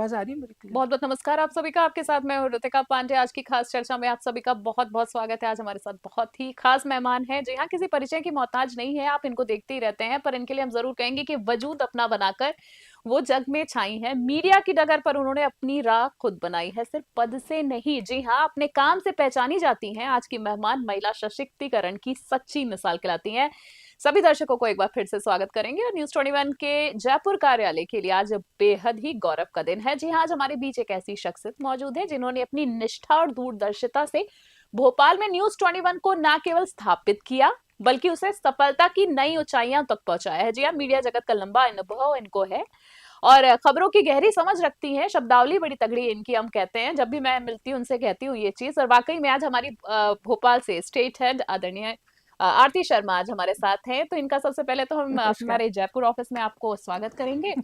आवाज आ रही है मेरी क्लियर? बहुत बहुत नमस्कार आप सभी का। आपके साथ मैं हूँ ऋतिका पांडे। आज की खास चर्चा में आप सभी का बहुत बहुत स्वागत है। आज हमारे साथ बहुत ही खास मेहमान हैं जी हाँ, किसी परिचय की मोहताज नहीं है, आप इनको देखते ही रहते हैं, पर इनके लिए हम जरूर कहेंगे कि वजूद अपना बनाकर वो जग में छाई है। मीडिया की डगर पर उन्होंने अपनी राह खुद बनाई है, सिर्फ पद से नहीं, जी हाँ, अपने काम से पहचानी जाती हैं। आज की मेहमान महिला सशक्तिकरण की सच्ची मिसाल कहलाती हैं। सभी दर्शकों को एक बार फिर से स्वागत करेंगे और न्यूज़ 21 के जयपुर कार्यालय के लिए आज बेहद ही गौरव का दिन है। जी हाँ, आज हमारे बीच एक ऐसी शख्सियत मौजूद है जिन्होंने अपनी निष्ठा और दूरदर्शिता से भोपाल में न्यूज़ 21 को न केवल स्थापित किया बल्कि उसे सफलता की नई ऊंचाइयां तक पहुंचाया है। जी हाँ, मीडिया जगत का लंबा अनुभव इनको है और खबरों की गहरी समझ रखती हैं। शब्दावली बड़ी तगड़ी है इनकी, हम कहते हैं, जब भी मैं मिलती हूँ उनसे कहती हूँ ये चीज। और वाकई में आज हमारी भोपाल से स्टेट हेड आदरणीय आरती शर्मा आज हमारे साथ हैं। तो इनका सबसे पहले तो हम नमस्कार। हमारे जयपुर ऑफिस में आपको स्वागत करेंगे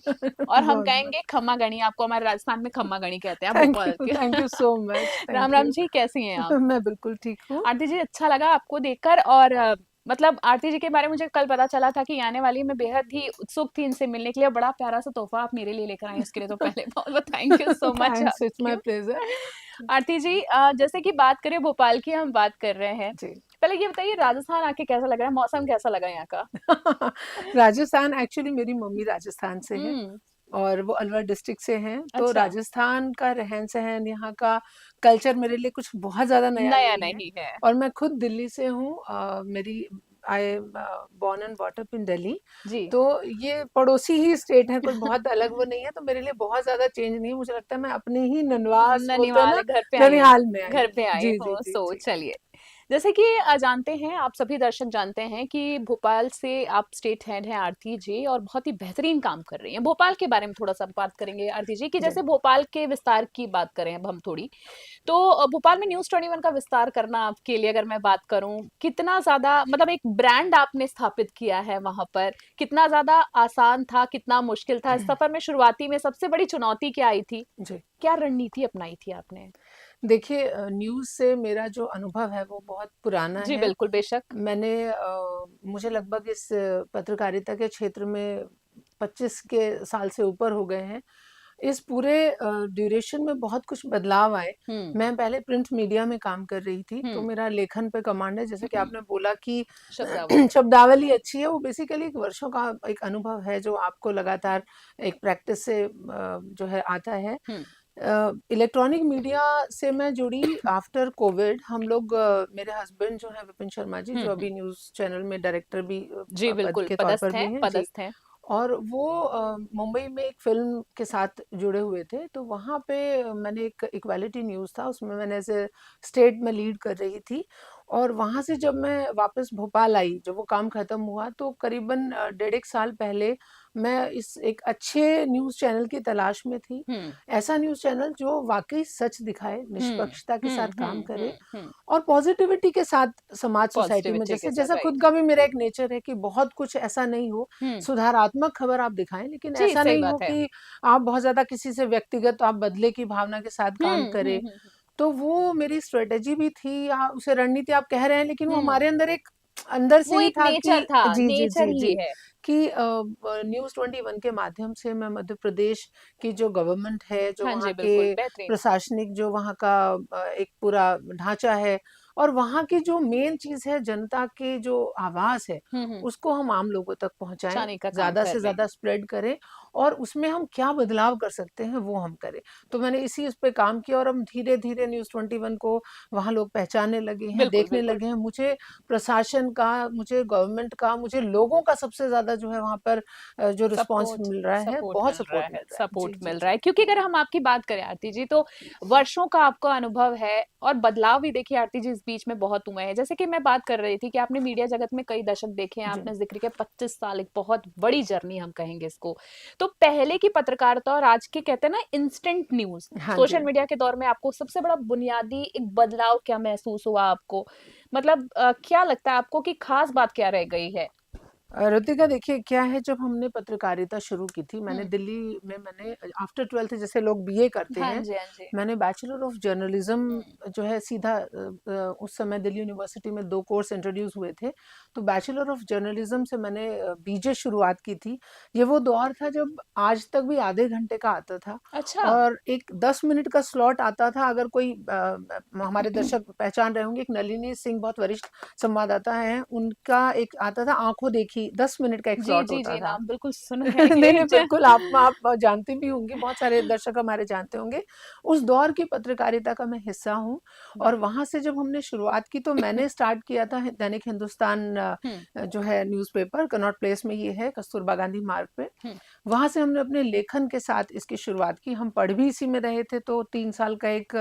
और हम बहुत बहुत कहेंगे खम्मा गणी। आपको हमारे राजस्थान में खम्मा गणी कहते हैं, आप भोपाल के। Thank you so much, Ram thank Ram you. जी, कैसी हैं आप? मैं बिल्कुल ठीक हूँ। आरती जी, अच्छा लगा आपको देखकर। और मतलब आरती जी के बारे में मुझे कल पता चला था कि आने वाली है। मैं बेहद ही उत्सुक थी इनसे मिलने के लिए। बड़ा प्यारा सा तोहफा आप मेरे लिए लेकर आई, उसके लिए तो पहले बहुत बहुत thank you so much thanks, it's आपकी। My pleasure. आरती जी, जैसे कि बात करें भोपाल की, हम बात कर रहे हैं, जी। पहले ये बताइए राजस्थान आके कैसा लग रहा है? मौसम कैसा लगा यहाँ का? राजस्थान, एक्चुअली मेरी मम्मी राजस्थान से है हम्म। और वो अलवर डिस्ट्रिक्ट से हैं, तो अच्छा। राजस्थान का रहन-सहन, यहाँ का कल्चर मेरे लिए कुछ बहुत ज़्यादा नया नया नहीं है। नहीं है। और मैं खुद दिल्ली से हूँ। मेरी I am born and brought up in Delhi. जी। तो ये पड़ोसी ही स्टेट है, कोई बहुत अलग वो नहीं है, तो मेरे लिए बहुत ज़्यादा चेंज नहीं है। मुझे लगता है मैं अपने ही ननवास बोलते हैं ननिवाल ना, घर पे आई हैं। ननिहाल में आई घर हूँ। पे आई जी, जी, हो जी, सो जी। चलिए। जैसे कि जानते हैं, आप सभी दर्शक जानते हैं कि भोपाल से आप स्टेट हेड हैं आरती जी, और बहुत ही बेहतरीन काम कर रही हैं। भोपाल के बारे में थोड़ा सा बात करेंगे आरती जी, कि जी। जैसे भोपाल के विस्तार की बात करें अब हम थोड़ी, तो भोपाल में न्यूज़ 21 का विस्तार करना आपके लिए, अगर मैं बात करूं, कितना ज्यादा, मतलब एक ब्रांड आपने स्थापित किया है वहां पर, कितना ज्यादा आसान था, कितना मुश्किल था इस सफर में? शुरुआती में सबसे बड़ी चुनौती क्या आई थी? जी। क्या रणनीति अपनाई थी आपने? देखिए, न्यूज़ से मेरा जो अनुभव है वो बहुत पुराना जी है। बिल्कुल, बेशक। मैंने मुझे लगभग इस पत्रकारिता के क्षेत्र में 25 के साल से ऊपर हो गए हैं। इस पूरे ड्यूरेशन में बहुत कुछ बदलाव आए। हुँ, मैं पहले प्रिंट मीडिया में काम कर रही थी, तो हुँ। मेरा लेखन पे कमांड है। जैसे कि आपने बोला कि शब्दावली। शब्दावली अच्छी है, वो बेसिकली एक वर्षों का एक अनुभव है जो आपको लगातार एक प्रैक्टिस से जो है आता है। हुँ, इलेक्ट्रॉनिक मीडिया से मैं जुड़ी आफ्टर कोविड। हम लोग मेरे हस्बैंड जो हैं विपिन शर्मा जी, हुँ, जो हुँ। अभी न्यूज़ चैनल में डायरेक्टर भी जी पद बिल्कुल, के तौर पर पदस्थ हैं, भी हैं। जी। पदस्थ हैं। और वो मुंबई में एक फ़िल्म के साथ जुड़े हुए थे, तो वहाँ पे मैंने एक इक्वालिटी न्यूज़ था, उसमें मैंने एज़ अ स्टेट में लीड कर रही थी। और वहाँ से जब मैं वापस भोपाल आई, जब वो काम ख़त्म हुआ, तो करीबन डेढ़ 1 साल पहले मैं इस एक अच्छे न्यूज़ चैनल की तलाश में थी। हुँ, ऐसा न्यूज़ चैनल जो वाक़ई सच दिखाए, हुँ, निष्पक्षता के हुँ, साथ काम हुँ, करे हुँ, हुँ। और पॉज़िटिविटी के साथ समाज सोसाइटी में, पॉज़िटिविटी के जैसे साथ, जैसा खुद राइट। का भी मेरा एक नेचर है कि बहुत कुछ ऐसा नहीं हो, हुँ। सुधारात्मक खबर आप दिखाएँ, लेकिन जी, ऐसा सही नहीं हो बात है। कि आप बहुत ज़्यादा किसी से व्यक्तिगत आप बदले की भावना के साथ हुँ, काम हुँ, करें। हुँ, हुँ। तो वो मेरी स्ट्रैटेजी भी थी, या उसे रणनीति आप कह रहे हैं, लेकिन वो हुँ, हमारे अंदर एक अंदर से वो ही एक था नेचर कि था, जी, जी, नेचर जी, ही जी, है। कि न्यूज़ 21 के माध्यम से मैं मध्य प्रदेश की जो गवर्नमेंट है, जो हाँ वहाँ जी, के बिल्कुल, बेहतरीन। प्रशासनिक जो वहाँ का एक पूरा ढाँचा है, और वहाँ की जो मेन चीज़ है, जनता की जो आवाज़ है, हुँ, हुँ। उसको हम आम लोगों तक पहुँचाएँ, पहुँचाने का काम ज़्यादा कर से रहे ज़्यादा हैं। स्प्रेड करें, और उसमें हम क्या बदलाव कर सकते हैं, वो हम करें। तो मैंने इस पे काम किया, और हम धीरे-धीरे न्यूज़ 21 को वहाँ लोग पहचानने लगे हैं, बिल्कुल, देखने बिल्कुल। लगे हैं। मुझे प्रशासन का, मुझे गवर्नमेंट का, मुझे लोगों का सबसे ज़्यादा जो है वहाँ पर जो रिस्पॉन्स सपोर्ट मिल रहा है, सपोर्ट बहुत मिल रहा सपोर्ट है, मिल रहा है। सपोर्ट जी, जी, मिल रहा जी। है, क्योंकि अगर हम आपकी बात करें आरती जी, तो वर्षों का आपका अनुभव है और बदलाव भी देखिए आरती जी इस बीच में बहुत हुए हैं। जैसे कि मैं बात कर रही थी कि आपने मीडिया जगत में कई दशक देखे हैं, जी। आपने जिक्र किया 25 साल, एक बहुत बड़ी जर्नी हम कहेंगे इसको। तो पहले की पत्रकारिता और आज के, कहते हैं ना, इंस्टेंट न्यूज, हाँ जी। सोशल मीडिया के दौर में आपको सबसे बड़ा बुनियादी एक बदलाव क्या महसूस हुआ आपको? मतलब क्या लगता है आपको कि खास बात क्या रह गई है? ऋतिका देखिए क्या है, जब हमने पत्रकारिता शुरू की थी, मैंने हम्म। दिल्ली में मैंने आफ्टर 12th जैसे लोग बीए करते हाँ हैं, जी, हाँ जी। मैंने बैचलर ऑफ जर्नलिज्म हम्म। जो है सीधा उस समय दिल्ली यूनिवर्सिटी में 2 कोर्स इंट्रोड्यूस हुए थे, तो बैचलर ऑफ जर्नलिज्म से मैंने बीजे शुरुआत की थी। ये वो दौर था जब आज तक भी आधे घंटे का आता था अच्छा। और एक 10 मिनट का स्लॉट आता था। अगर कोई हमारे दर्शक पहचान रहे होंगे, एक नलिनी सिंह बहुत वरिष्ठ संवाददाता हैं, उनका एक आता था आंखों देखी, 10 मिनट का एक जी स्लॉट जी होता जी, था। नाम बिल्कुल सुना है नहीं, ये नहीं, बिल्कुल आप जानते भी होंगे, बहुत सारे दर्शक हमारे जानते होंगे। उस दौर की पत्रकारिता का मैं हिस्सा हूँ और वाह। वहाँ से जब हमने शुरुआत की तो मैंने स्टार्ट किया था दैनिक हिंदुस्तान हम्म। जो है न्यूज़पेपर कनॉट प्लेस में, ये है कस्तूरबा गांधी मार्ग पे। हम्म। वहाँ से हमने अपने लेखन के साथ इसकी शुरुआत की। हम पढ़ भी इसी में रहे थे, तो 3 साल का एक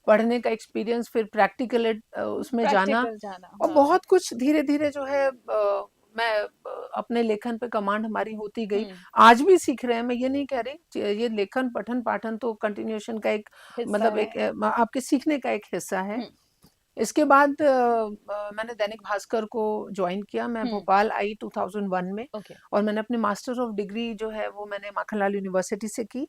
पढ़ने का एक्सपीरियंस, फिर प्रैक्टिकल उसमें जाना प्रैक्टिकल जाना, और हाँ। बहुत कुछ धीरे-धीरे जो है मैं अपने लेखन पे कमांड हमारी होती गई। हम्म। आज भी सीख रहे हैं, मैं ये नहीं कह रही, ये लेखन, पठन, पाठन तो कंटिन्यूएशन का एक हिस्सा मतलब है। एक आपके सीखने का एक हिस्सा है। हम्म। इसके बाद मैंने दैनिक भास्कर को जॉइन किया। मैं हम्म। भोपाल आई 2001 में ओके। और मैंने अपनी मास्टर ऑफ डिग्री जो है वो मैंने माखनलाल यूनिवर्सिटी से की।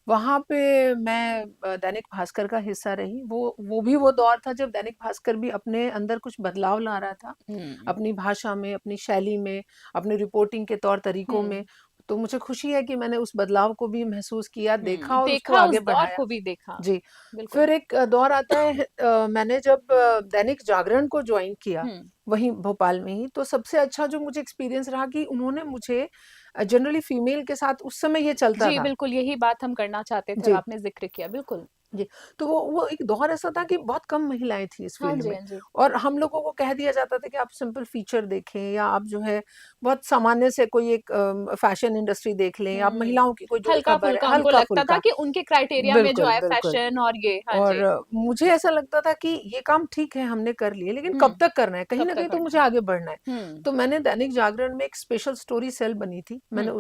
वहाँ पे मैं दैनिक भास्कर का हिस्सा रही। वो भी वो दौर था जब दैनिक भास्कर भी अपने अंदर कुछ बदलाव ला रहा था, हम्म। अपनी भाषा में, अपनी शैली में, अपने रिपोर्टिंग के तौर तरीकों में। हम्म। तो मुझे खुशी है कि मैंने उस बदलाव को भी महसूस किया, देखा और उसको देखा, आगे उस दौर बढ़ाया। को भी देखा। जी। बिल्कुल। फिर एक दौर आता है, मैंने जब दैनिक जागरण को जॉइन किया, हम्म। वहीं भोपाल में ही, तो सबसे अच्छा जो मुझे एक्सपीरियंस रहा कि उन्होंने मुझे जनरली फीमेल के साथ उस समय ये चलता जी था। बिल्कुल, यही बात हम करना चाहते थे और जी। आपने जिक्र किया, बिल्कुल। जी, तो वो एक दौर ऐसा था कि बहुत कम महिलाएँ थी इस हाँ फ़ील्ड जी, में हाँ जी। और हम लोगों को कह दिया जाता था कि आप सिंपल फ़ीचर देखें या आप जो है बहुत सामान्य से कोई एक फ़ैशन इंडस्ट्री देख लें, आप हम्म। महिलाओं की कोई जुड़ी खबर है, हल्का-फुल्का उनको लगता था हल्का-फुल्का। कि उनके क्राइटेरिया में जो बिल्कुल, आए बिल्कुल। फैशन और ये, हाँ और जी। मुझे ऐसा लगता था कि ये काम ठीक है हमने कर लिए, लेकिन कब हुँ, तक करना है? कहीं कब न तक कहीं तो करना मुझे है? आगे बढ़ना है। हुँ। तो मैंने दैनिक जागरण में एक स्पेशल स्टोरी सेल बनी थी। हुँ।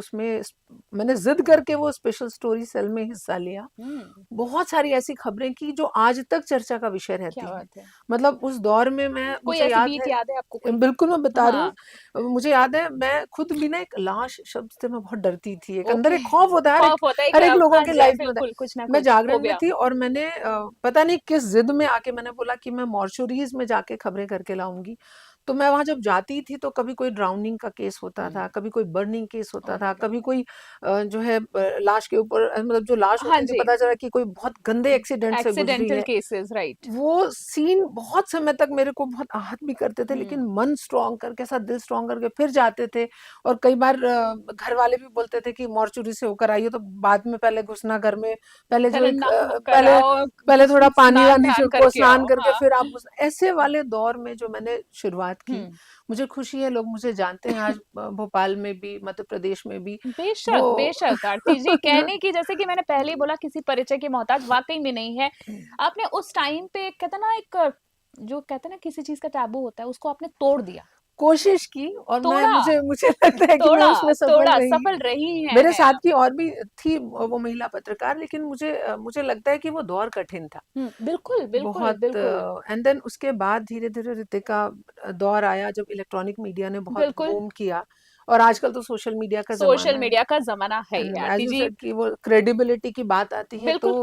मैंने ज़िद करके वो स्पेशल स्टोरी सेल में हिस्सा लिया। हुँ। बहुत सारी ऐसी खबरें की जो आज तक चर्चा का विषय क्या रहती हैं। बात है! मतलब उस दौर में मैं कोई मुझे ऐसी याद बीट है, याद है आपको कोई? बिल्कुल मैं बता रही हूँ। हाँ। मुझे याद है मैं खुद भी ना एक लाश शब्द से मैं बहुत डरती थी। एक अंदर ओके। एक खौफ होता है, खौफ होता है एक, हर एक लोगों हाँ के जी, लाइफ में होता बिल्कुल, कुछ ना है। मैं कुछ जागरण में फ़ोबिया। थी और मैंने पता नहीं किस ज़िद में आके मैंने बोला कि मैं मॉर्चुरीज़ में जाके खबरें करके लाऊँगी। तो मैं वहाँ जब जाती थी तो कभी कोई ड्राउनिंग का केस होता था, हुँ। कभी कोई बर्निंग केस ओह होता माय था, कभी गॉड! कोई जो है लाश के ऊपर मतलब जो लाश हाँ होती थी जी। पता चला कि कोई बहुत गंदे एक्सीडेंट से गुज़री एक्सीडेंटल है। Cases, right. वो सीन बहुत समय तक मेरे को बहुत आहत भी करते थे, लेकिन हुँ। मन स्ट्रॉन्ग करके, ऐसा दिल स्ट्रॉन्ग करके फिर जाते थे। और कई बार घर वाले भी बोलते थे कि मॉर्चुरी से होकर आई हो तो बाद में पहले घुसना घर में, पहले जो पहले एक नहा कर पहले आओ, पहले थोड़ा पानी-वानी स्नान-ध्यान छिड़को, करके स्नान आओ, करके हाँ। फिर आप घुस ऐसे वाले दौर में जो मैंने शुरुआत की, हुँ। मुझे खुशी है लोग मुझे जानते हैं आज भोपाल में भी, मध्य प्रदेश में भी। बेशक, वो बेशक आरती जी, कहने की जैसे कि मैंने पहले ही बोला किसी परिचय की मोहताज वाक़ई में नहीं है। आपने उस टाइम पे कहते हैं ना एक, जो कहते हैं ना किसी चीज़ का टैबू होता है, उसको आपने तोड़ दिया। कोशिश की और मैं तोड़ा, मुझे मुझे लगता है कि मैं तोड़ा, उसमें सफल तोड़ा, रही। सफल रही मेरे हैं साथ आप। की और भी थी वो महिला पत्रकार, लेकिन मुझे लगता है कि वो दौर कठिन था बिल्कुल, बिल्कुल, बहुत। बिल्कुल, एंड देन उसके बाद धीरे-धीरे ऋतिका दौर आया जब इलेक्ट्रॉनिक मीडिया ने बहुत बिल्कुल। बूम किया और आजकल तो सोशल मीडिया का सोशल ज़माना है। मीडिया का ज़माना है ही एंड एज़ आरती यू जी। सेड कि वो क्रेडिबिलिटी की बात आती है, तो बिल्कुल।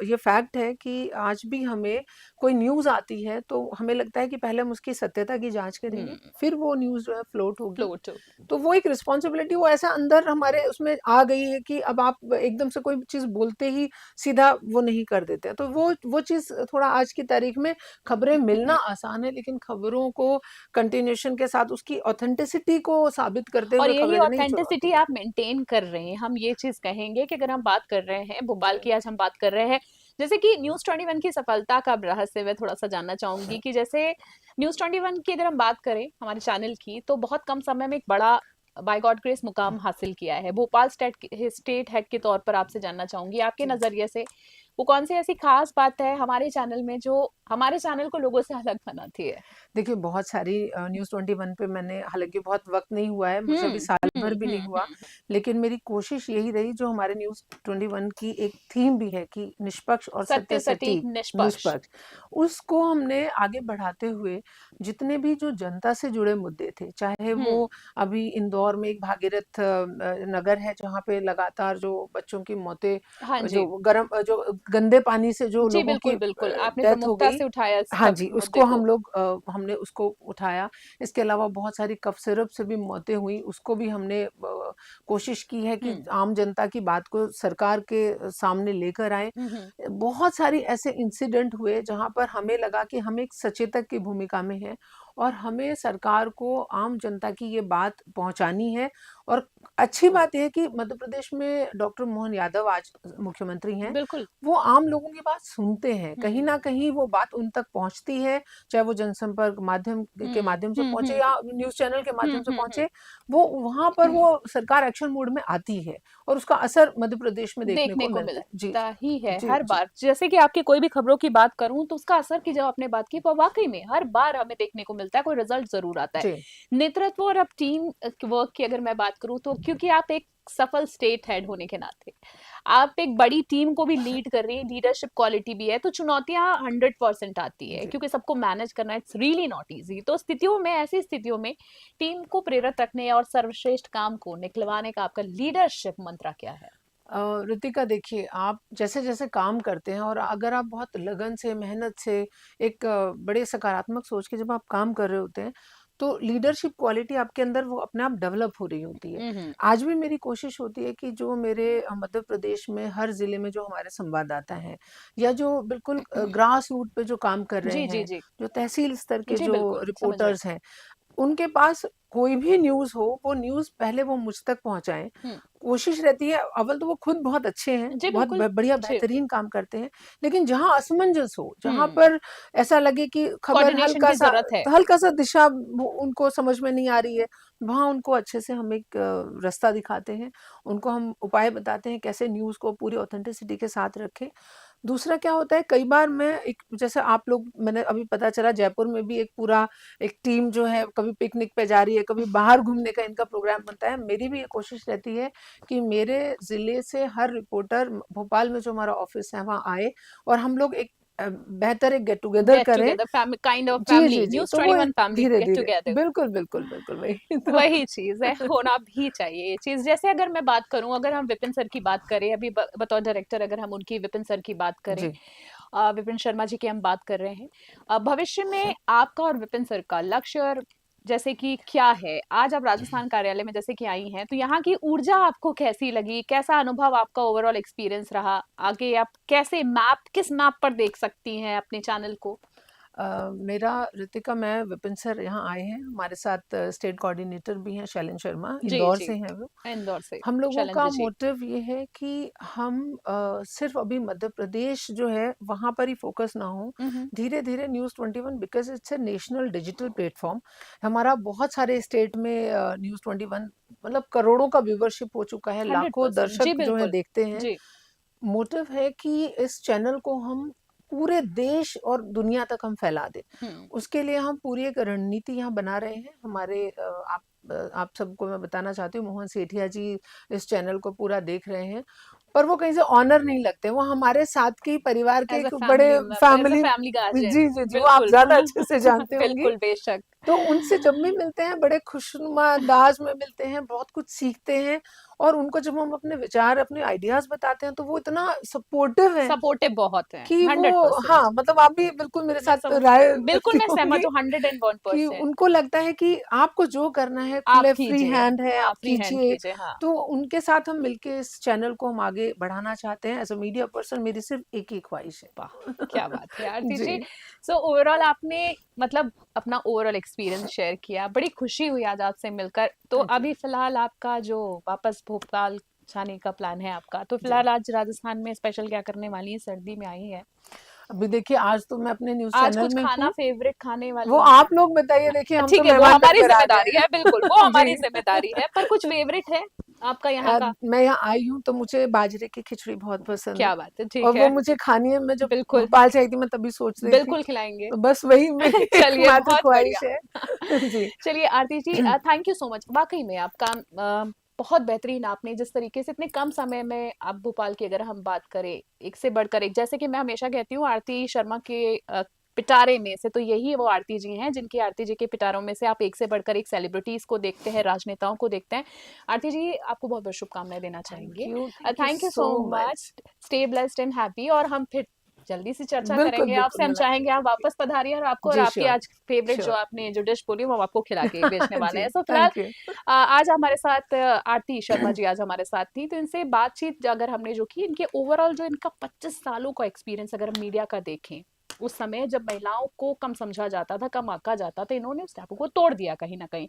ये फैक्ट है कि आज भी हमें कोई न्यूज़ आती है तो हमें लगता है कि पहले हम उसकी सत्यता की जाँच करेंगे, हुँ, फिर वो न्यूज़ जो है फ्लोट होगी। फ्लोट हो। तो वो एक रिस्पॉन्सिबिलिटी वो ऐसा अंदर हमारे उसमें आ गई है कि अब आप एकदम से कोई चीज़ बोलते ही सीधा वो नहीं कर देते हैं। तो वो चीज़ थोड़ा आज की तारीख में खबरें मिलना आसान है, लेकिन खबरों को कंटिन्यूएशन के साथ उसकी ऑथेंटिसिटी को साबित करते और हुए यही खबरें देना ये चुनौती ऑथेंटिसिटी है। आप मेंटेन कर रहे हैं। हम ये चीज़ कहेंगे कि अगर हम बात कर रहे हैं भोपाल जी। की, आज हम बात कर रहे हैं, जैसे कि न्यूज़ 21 की सफलता का रहस्य मैं थोड़ा-सा जानना चाहूँगी कि जैसे न्यूज़ 21 की अगर हम बात करें हमारे चैनल की, तो बहुत कम समय में एक बड़ा बाय गॉड ग्रेस मुकाम हासिल किया है। भोपाल स्टेट हेड के तौर पर आपसे जानना चाहूँगी, आपके जी। नज़रिए से वो कौन सी ऐसी खास बात है हमारे चैनल में जो हमारे चैनल को लोगों से अलग बनाती है? देखिए बहुत सारी न्यूज़ 21 पे मैंने, हालाँकि बहुत वक़्त नहीं हुआ है, मुझे अभी साल भर भी नहीं हुआ, लेकिन मेरी कोशिश यही रही, जो हमारे न्यूज़ 21 की एक थीम भी है कि निष्पक्ष और सत्य, सत्य सटीक, सटीक, निष्पक्ष। निष्पक्ष, उसको हमने आगे बढ़ाते हुए जितने भी जो जनता से जुड़े मुद्दे थे, चाहे वो हुँ, अभी इंदौर में एक भागीरथ नगर है जहाँ पे लगातार जो बच्चों की मौतें, हाँ जी। जो गंदे पानी से जो जी, लोगों की बिल्कुल, बिल्कुल। आपने डेथ हो प्रमुखता गई। से उठाया इस हाँ सब जी, मुद्दे उसको हम को। लोग हमने उसको उठाया। इसके अलावा बहुत सारी कफ सिरप से भी मौतें हुई, उसको भी हमने कोशिश की है कि हुँ, आम जनता की बात को सरकार के सामने लेकर आएँ। हुँ, हुँ, बहुत सारी ऐसे इंसिडेंट हुए जहाँ पर हमें लगा कि हम एक सचेतक की भूमिका में हैं और हमें सरकार को आम जनता की ये बात पहुँचानी है। और अच्छी बात ये है कि मध्य प्रदेश में डॉक्टर मोहन यादव आज मुख्यमंत्री हैं। बिल्कुल। वो आम लोगों की बात सुनते हैं, कहीं न हुँ, कहीं वो बात उन तक पहुँचती है, चाहे वो जनसंपर्क माध्यम के हुँ, माध्यम से हुँ, पहुँचे हुँ, या न्यूज़ चैनल के हुँ, माध्यम से हुँ, हुँ। पहुँचे, वो वहाँ पर वो सरकार एक्शन मोड में आती है और उसका असर मध्य प्रदेश में देखने देखने को को मिलता है। जी, मिलता ही है जी, हर जी, बार। जैसे कि आपकी कोई भी खबरों की बात करूँ तो उसका असर की जब आपने बात की वो वाक़ई में हर बार हमें देखने को मिलता है, कोई रिज़ल्ट ज़रूर आता है। जी। नेतृत्व और अब टीम वर्क की अगर मैं बात करूँ तो क्योंकि आप एक सफल स्टेट हेड होने के नाते, आप एक बड़ी टीम को भी लीड कर रही हैं, लीडरशिप क्वालिटी भी है, तो चुनौतियाँ 100% आती है जी। क्योंकि सबको मैनेज करना इट्स रियली नॉट ईज़ी। तो स्थितियों में ऐसी स्थितियों में टीम को प्रेरित रखने और सर्वश्रेष्ठ काम को निकलवाने का आपका लीडरशिप मंत्र क्या है? रितिका देखिए, आप जैसे-जैसे काम करते हैं और अगर आप बहुत लगन से, मेहनत से, एक बड़े सकारात्मक सोच के जब आप काम कर रहे होते हैं, तो लीडरशिप क्वालिटी आपके अंदर वो अपने आप डेवलप हो रही होती है। हुँ, हुँ। आज भी मेरी कोशिश होती है कि जो मेरे मध्य प्रदेश में हर ज़िले में जो हमारे संवाददाता हैं या जो बिल्कुल ग्रास रूट पे जो काम कर रहे जी, जी, हैं, जी। जो तहसील स्तर के जी, जो बिल्कुल, समझ रही रिपोर्टर्स हैं, उनके पास कोई भी न्यूज़ हो, वो न्यूज़ पहले वो मुझ तक पहुँचाएँ। हूँ। कोशिश रहती है, अव्वल तो वो खुद बहुत अच्छे हैं, जी, बहुत बिल्कुल। बढ़िया जी। बेहतरीन काम करते हैं, लेकिन जहाँ असमंजस हो, जहाँ हुँ, पर ऐसा लगे कि खबर कोऑर्डिनेशन की ज़रूरत है। हल्का-सा दिशा वो उनको समझ में नहीं आ रही है, वहाँ उनको अच्छे से हम एक रास्ता दिखाते हैं। उनको हम उपाय बताते हैं, कैसे न्यूज़ को पूरी ऑथेंटिसिटी के साथ रखें। दूसरा क्या होता है, कई बार मैं एक, जैसे आप लोग, मैंने अभी पता चला जयपुर में भी एक पूरा एक टीम जो है कभी पिकनिक पे जा रही है, कभी बाहर घूमने का इनका प्रोग्राम बनता है। मेरी भी ये कोशिश रहती है कि मेरे ज़िले से हर रिपोर्टर भोपाल में जो हमारा ऑफ़िस है वहाँ आए और हम लोग एक बेहतर एक गेट टुगेदर गेट करें। टुगेदर फैमिली काइंड ऑफ जी, फैमिली जी, जी। न्यूज़ तो वो 21 फैमिली गेट धीरे-धीरे टुगेदर। बिल्कुल, बिल्कुल, बिल्कुल वही तो वही चीज़ है, होना भी चाहिए ये चीज़। जैसे अगर मैं बात करूँ, अगर हम विपिन सर की बात करें, अभी बतौर डायरेक्टर अगर हम उनकी विपिन सर की बात करें, जी। विपिन शर्मा जी की हम बात कर रहे हैं। भविष्य में आपका और विपिन सर का लक्ष्य और जैसे कि क्या है? आज आप राजस्थान कार्यालय में जैसे कि आई हैं, तो यहाँ की ऊर्जा आपको कैसी लगी? कैसा अनुभव आपका ओवरऑल एक्सपीरियंस रहा? आगे आप कैसे किस मैप पर देख सकती हैं अपने चैनल को? मेरा, ऋतिका, मैं, विपिन सर यहाँ आए हैं, हमारे साथ स्टेट कोऑर्डिनेटर भी हैं शैलेंद्र शर्मा, जी, इंदौर जी। से हैं वो। इंदौर से हम लोगों का शैलेंद्र जी। मोटिव ये है कि हम सिर्फ अभी मध्य प्रदेश जो है वहाँ पर ही फोकस ना हो, हुँ, हुँ। धीरे-धीरे news 21, because it's a national digital platform, हमारा बहुत सारे स्टेट में न्यूज़ 21 मतलब करोड़ों का व्यूवरशिप हो चुका है, लाखों 100% जी, दर्शक जो हैं बिल्कुल। देखते हैं। जी। मोटिव है कि इस चैनल को हम पूरे देश और दुनिया तक हम फैला दें। हुँ। उसके लिए हम पूरी एक रणनीति यहाँ बना रहे हैं। हमारे आप सबको मैं बताना चाहती हूँ, मोहन सेठिया जी इस चैनल को पूरा देख रहे हैं, पर वो कहीं से ऑनर नहीं लगते, वो हमारे साथ के ही परिवार के एज़ अ एक बड़े family member, as a family. Family guardian. जी, जी, जी, वो आप बिल्कुल। ज़्यादा अच्छे से जानते होंगी। बिल्कुल, बेशक। तो उनसे जब भी मिलते हैं बड़े खुशनुमा अंदाज में मिलते हैं, बहुत कुछ सीखते हैं और उनको जब हम अपने विचार, अपने आइडियाज़ बताते हैं तो वो इतना सपोर्टिव हैं सपोर्टिव बहुत हैं, कि वो, 100%। हाँ, मतलब आप भी बिल्कुल मेरे मैं साथ समझ राय बिल्कुल रखती मैं होंगी सहमत हूँ कि 101%। उनको लगता है कि आपको जो करना है आप खुले फ्री कीजिए। हैंड है, हाँ, आप फ्री हैंड कीजिए। कीजिए, हाँ। तो उनके साथ हम मिलके इस चैनल को हम आगे बढ़ाना चाहते हैं। एज़ अ मीडिया पर्सन मेरी सिर्फ़ एक ही ख्वाहिश है। वाह! क्या बात है आरती जी। जी, सो ओवरऑल आपने मतलब अपना ओवरऑल एक्सपीरियंस शेयर किया। बड़ी खुशी हुई आज आपसे मिलकर। तो हाँ जी, अभी फ़िलहाल आपका जो वापस भोपाल जाने का प्लान है आपका, तो जी। फ़िलहाल आज राजस्थान में स्पेशल क्या करने वाली हैं? सर्दी में आई हैं। अभी देखिए, आज तो मैं अपने न्यूज़ आज चैनल कुछ में खाना हूँ। फ़ेवरेट खाने वो वाली हैं? आप लोग बताइए, देखिए हम तो ठीक है, वो मेहमान हमारी बनकर आ गए ज़िम्मेदारी है, बिल्कुल, वो हैं। हमारी जी। ज़िम्मेदारी है, पर कुछ फ़ेवरेट है? आपका यहाँ का? मैं यहाँ आई हूँ तो मुझे बाजरे की खिचड़ी बहुत पसंद है क्या बात है, ठीक और वो है। मुझे खानी है। मैं जब बिल्कुल, भोपाल से आई थी मैं तभी सोच रही थी, बिल्कुल खिलाएँगे। तो बस वही मेरी चलिए एकमात्र बहुत बढ़िया। ख्वाहिश है। जी। चलिए आरती जी, थैंक यू सो मच। वाक़ई में आपका बहुत बेहतरीन, आपने जिस तरीके से इतने कम समय में आप भोपाल की अगर हम बात करें, एक से बढ़कर एक, जैसे कि मैं हमेशा कहती हूँ आरती शर्मा के पिटारे में से तो यही वो आरती जी हैं जिनकी, आरती जी के पिटारों में से आप एक से बढ़कर एक सेलिब्रिटीज़ को देखते हैं, राजनेताओं को देखते हैं। आरती जी आपको बहुत-बहुत शुभकामनाएँ देना चाहेंगे। Thank you thank you so so much. Much. Stay blessed and happy, और हम फिर जल्दी से चर्चा बिल्कुल, करेंगे बिल्कुल आपसे। हम चाहेंगे मुलाकात आप होगी। वापस पधारिए, और आपको और जी, आपकी श्योर, आज फेवरेट जो श्योर। आपने जो डिश बोली वो हम आपको खिला के भेजने वाले जी, हैं। सो फिलहाल थैंक यू। आज हमारे साथ आरती शर्मा जी आज हमारे साथ थी, तो इनसे बातचीत अगर हमने जो की, इनके ओवरऑल जो इनका 25 सालों का एक्सपीरियंस अगर हम मीडिया का देखें, उस समय जब महिलाओं को कम समझा जाता था, कम आंका जाता था, इन्होंने उस टैबू को तोड़ दिया कहीं ना कहीं।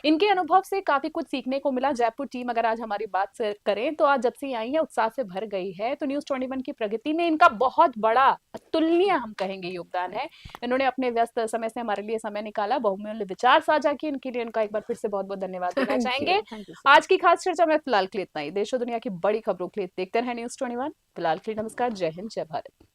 इनके अनुभव से काफी कुछ सीखने को मिला। जयपुर टीम अगर आज हमारी बात से करें तो आज जब से आई है उत्साह से भर गई है। तो न्यूज 21 की प्रगति में इनका बहुत बड़ा, अतुलनीय हम कहेंगे योगदान है। इन्होंने अपने व्यस्त समय से हमारे लिए समय निकाला, बहुमूल्य विचार साझा किए, इनके लिए उनका एक बार फिर से बहुत बहुत धन्यवाद देना चाहेंगे। थैंक यू सो आज मच। की खास चर्चा में फिलहाल के लिए इतना ही। देश और दुनिया की बड़ी खबरों के लिए देखते रहे न्यूज 21। फिलहाल के लिए नमस्कार, जय हिंद, जय भारत।